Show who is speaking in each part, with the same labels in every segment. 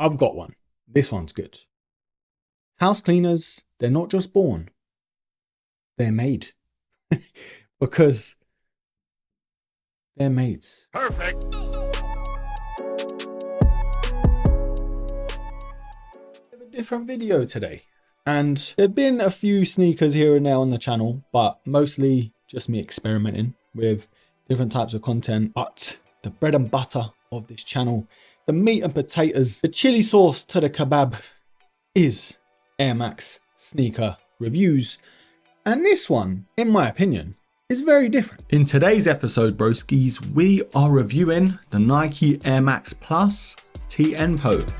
Speaker 1: I've got one. This one's good. House cleaners, they're not just born, they're made. Because they're mates.
Speaker 2: Perfect.
Speaker 1: A different video today. And there've been a few sneakers here and there on the channel, but mostly just me experimenting with different types of content. But the bread and butter of this channel, the meat and potatoes, the chili sauce to the kebab is Air Max sneaker reviews. And this one, in my opinion, is very different. In today's episode, broskis, we are reviewing the Nike Air Max Plus TNPO.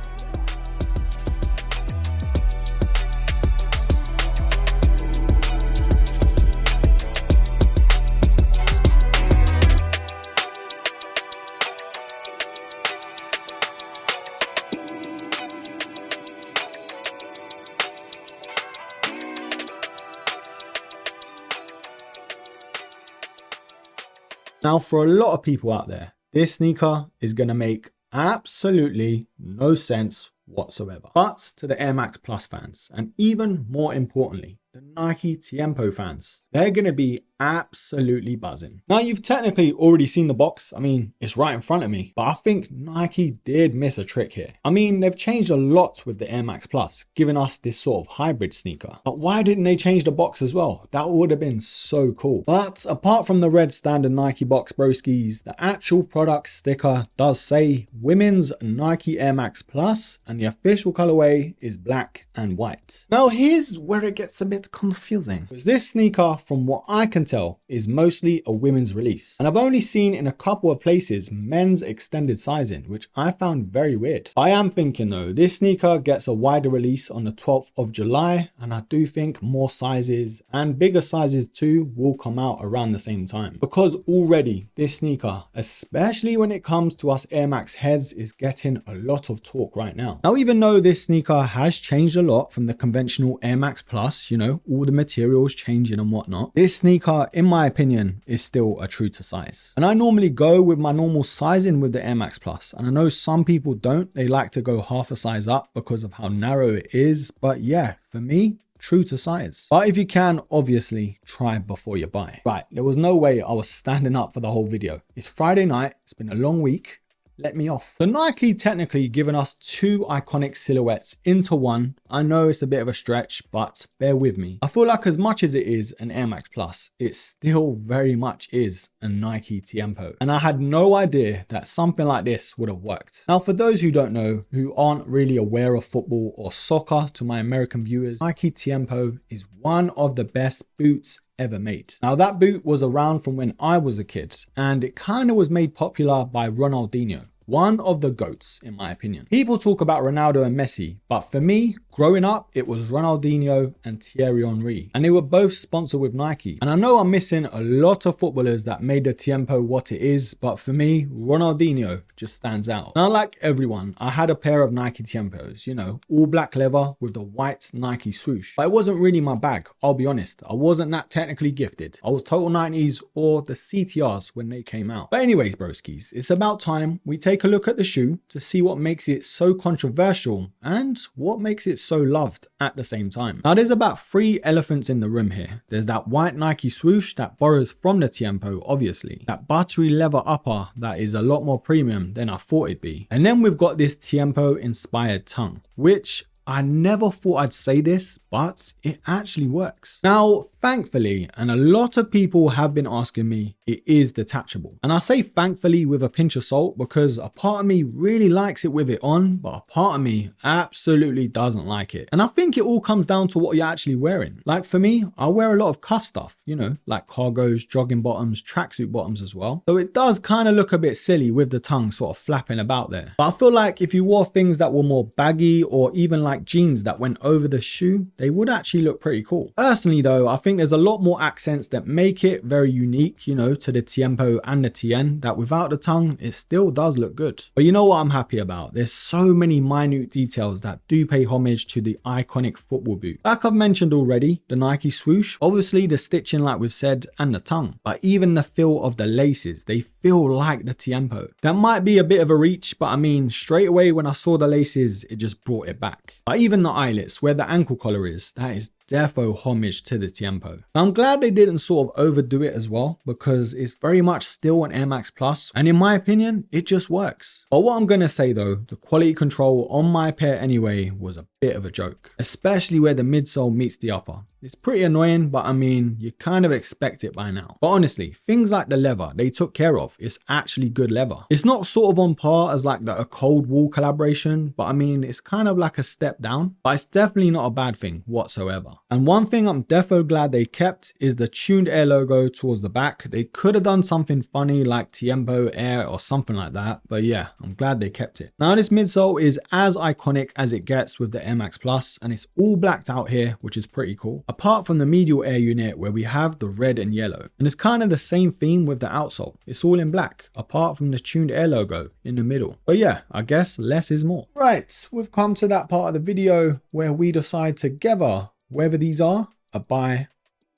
Speaker 1: Now, for a lot of people out there, this sneaker is going to make absolutely no sense whatsoever. But to the Air Max Plus fans, and even more importantly, the Nike TNPO fans, they're going to be absolutely buzzing. Now, you've technically already seen the box. I mean, it's right in front of me, but I think Nike did miss a trick here. I mean, they've changed a lot with the Air Max Plus, giving us this sort of hybrid sneaker. But why didn't they change the box as well? That would have been so cool. But apart from the red standard Nike box, broskis, the actual product sticker does say women's Nike Air Max Plus, and the official colorway is black and white. Now, here's where it gets a bit confusing, because this sneaker, from what I can tell, is mostly a women's release, and I've only seen in a couple of places men's extended sizing, which I found very weird. I am thinking though, this sneaker gets a wider release on the 12th of July, and I do think more sizes and bigger sizes too will come out around the same time, because already this sneaker, especially when it comes to us Air Max heads, is getting a lot of talk right now. Now, even though this sneaker has changed a lot from the conventional Air Max Plus, you know, all the materials changing and whatnot, this sneaker, in my opinion, is still a true to size. And I normally go with my normal sizing with the Air Max Plus, and I know some people don't. They like to go half a size up because of how narrow it is. But yeah, for me, true to size. But if you can, obviously try before you buy. Right, there was no way I was standing up for the whole video. It's Friday night, it's been a long week. Let me off. So Nike technically given us two iconic silhouettes into one. I know it's a bit of a stretch, but bear with me. I feel like as much as it is an Air Max Plus, it still very much is a Nike TNPO. And I had no idea that something like this would have worked. Now, for those who don't know, who aren't really aware of football or soccer, to my American viewers, Nike TNPO is one of the best boots ever made. Now, that boot was around from when I was a kid, and it kind of was made popular by Ronaldinho, one of the GOATs in my opinion. People talk about Ronaldo and Messi, but for me, growing up, it was Ronaldinho and Thierry Henry, and they were both sponsored with Nike. And I know I'm missing a lot of footballers that made the TNPO what it is, but for me, Ronaldinho just stands out. Now, like everyone, I had a pair of Nike TNPOs, you know, all black leather with the white Nike swoosh. But it wasn't really my bag, I'll be honest. I wasn't that technically gifted. I was total 90s or the CTRs when they came out. But anyways, broskis, it's about time we take a look at the shoe to see what makes it so controversial and what makes it so loved at the same time. Now, there's about three elephants in the room here. There's that white Nike swoosh that borrows from the TNPO, obviously. That buttery leather upper that is a lot more premium than I thought it'd be. And then we've got this TNPO inspired tongue, which I never thought I'd say this, but it actually works. Now, thankfully, and a lot of people have been asking me, it is detachable. And I say thankfully with a pinch of salt, because a part of me really likes it with it on, but a part of me absolutely doesn't like it. And I think it all comes down to what you're actually wearing. Like for me, I wear a lot of cuff stuff, you know, like cargos, jogging bottoms, tracksuit bottoms as well. So it does kind of look a bit silly with the tongue sort of flapping about there. But I feel like if you wore things that were more baggy or even like jeans that went over the shoe, they would actually look pretty cool. Personally though, I think there's a lot more accents that make it very unique, you know, to the TNPO and the TN, that without the tongue, it still does look good. But you know what I'm happy about? There's so many minute details that do pay homage to the iconic football boot. Like I've mentioned already, the Nike swoosh, obviously the stitching like we've said, and the tongue, but even the feel of the laces, they feel like the TNPO. That might be a bit of a reach, but I mean, straight away when I saw the laces, it just brought it back. But even the eyelets, where the ankle collar is, that is defo homage to the TNPO. I'm glad they didn't sort of overdo it as well, because it's very much still an Air Max Plus, and in my opinion, it just works. But what I'm gonna say though, the quality control on my pair anyway was a bit of a joke, especially where the midsole meets the upper. It's pretty annoying, but I mean, you kind of expect it by now. But honestly, things like the leather, they took care of. It's actually good leather. It's not sort of on par as like the Cold Wall collaboration, but I mean, it's kind of like a step down, but it's definitely not a bad thing whatsoever. And one thing I'm defo glad they kept is the Tuned Air logo towards the back. They could have done something funny like TNPO Air or something like that, but yeah, I'm glad they kept it. Now this midsole is as iconic as it gets with the Air Max Plus, and it's all blacked out here, which is pretty cool. Apart from the medial air unit where we have the red and yellow. And it's kind of the same theme with the outsole. It's all in black, apart from the Tuned Air logo in the middle. But yeah, I guess less is more. Right, we've come to that part of the video where we decide together whether these are a buy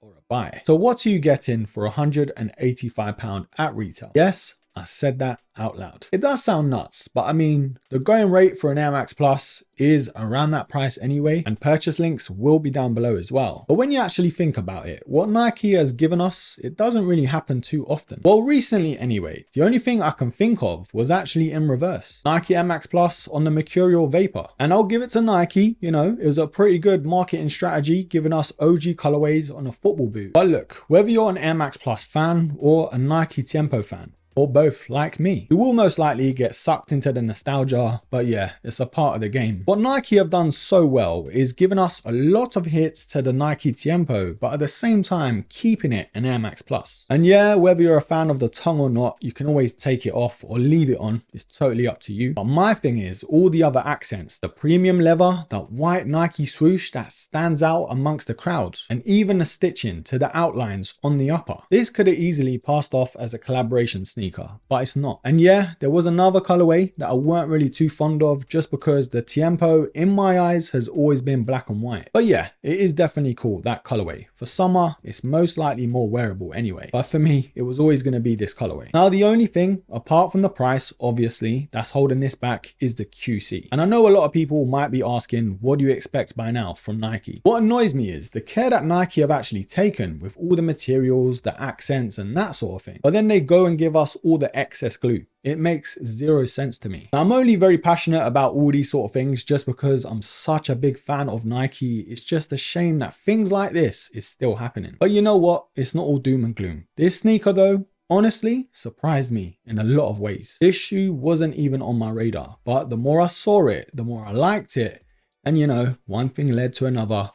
Speaker 1: or a buy. So what are you getting for £185 at retail? Yes, I said that out loud. It does sound nuts, but I mean, the going rate for an Air Max Plus is around that price anyway, and purchase links will be down below as well. But when you actually think about it, what Nike has given us, it doesn't really happen too often. Well, recently anyway, the only thing I can think of was actually in reverse. Nike Air Max Plus on the Mercurial Vapor. And I'll give it to Nike, you know, it was a pretty good marketing strategy giving us OG colorways on a football boot. But look, whether you're an Air Max Plus fan or a Nike TNPO fan, or both like me, you will most likely get sucked into the nostalgia, but yeah, it's a part of the game. What Nike have done so well is given us a lot of hits to the Nike TNPO, but at the same time keeping it an Air Max Plus. And yeah, whether you're a fan of the tongue or not, you can always take it off or leave it on. It's totally up to you. But my thing is all the other accents, the premium leather, that white Nike swoosh that stands out amongst the crowd, and even the stitching to the outlines on the upper. This could have easily passed off as a collaboration sneaker, but it's not. And yeah, there was another colorway that I weren't really too fond of, just because the TNPO in my eyes has always been black and white. But yeah, it is definitely cool, that colorway. For summer, it's most likely more wearable anyway, but for me, it was always going to be this colorway. Now the only thing, apart from the price, obviously, that's holding this back is the QC. And I know a lot of people might be asking, what do you expect by now from Nike? What annoys me is the care that Nike have actually taken with all the materials, the accents and that sort of thing. But then they go and give us all the excess glue. It makes zero sense to me. Now, I'm only very passionate about all these sort of things just because I'm such a big fan of Nike. It's just a shame that things like this is still happening. But you know what? It's not all doom and gloom. This sneaker though, honestly surprised me in a lot of ways. This shoe wasn't even on my radar, but the more I saw it, the more I liked it. And you know, one thing led to another,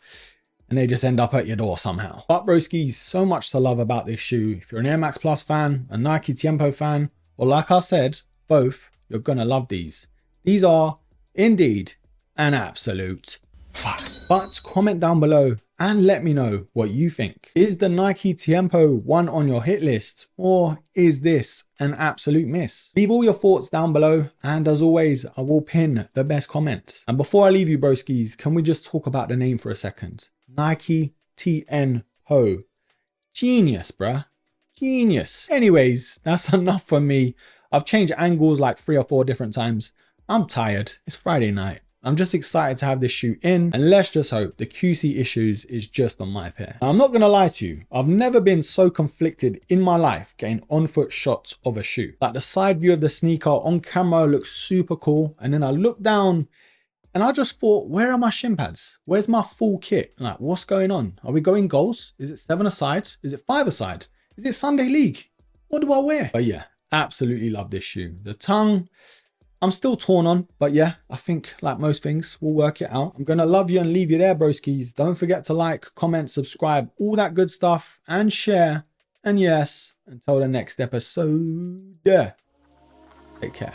Speaker 1: and they just end up at your door somehow. But broski, so much to love about this shoe. If you're an Air Max Plus fan, a Nike TNPO fan, or like I said, both, you're gonna love these. These are indeed an absolute fire. But comment down below and let me know what you think. Is the Nike TNPO one on your hit list, or is this an absolute miss? Leave all your thoughts down below, and as always, I will pin the best comment. And before I leave you broskis, can we just talk about the name for a second? Nike TNPO. Genius, bruh. Genius. Anyways, that's enough for me. I've changed angles like 3 or 4 different times. I'm tired. It's Friday night. I'm just excited to have this shoe in, and let's just hope the QC issues is just on my pair. Now, I'm not gonna lie to you, I've never been so conflicted in my life getting on-foot shots of a shoe. Like the side view of the sneaker on camera looks super cool, and then I look down and I just thought, where are my shin pads? Where's my full kit? Like, what's going on? Are we going goals? Is it 7 aside? Is it 5 aside? Is it Sunday League? What do I wear? But yeah, absolutely love this shoe. The tongue, I'm still torn on, but yeah, I think like most things, we'll work it out. I'm gonna love you and leave you there, broskis. Don't forget to like, comment, subscribe, all that good stuff, and share. And yes, until the next episode, yeah, take care.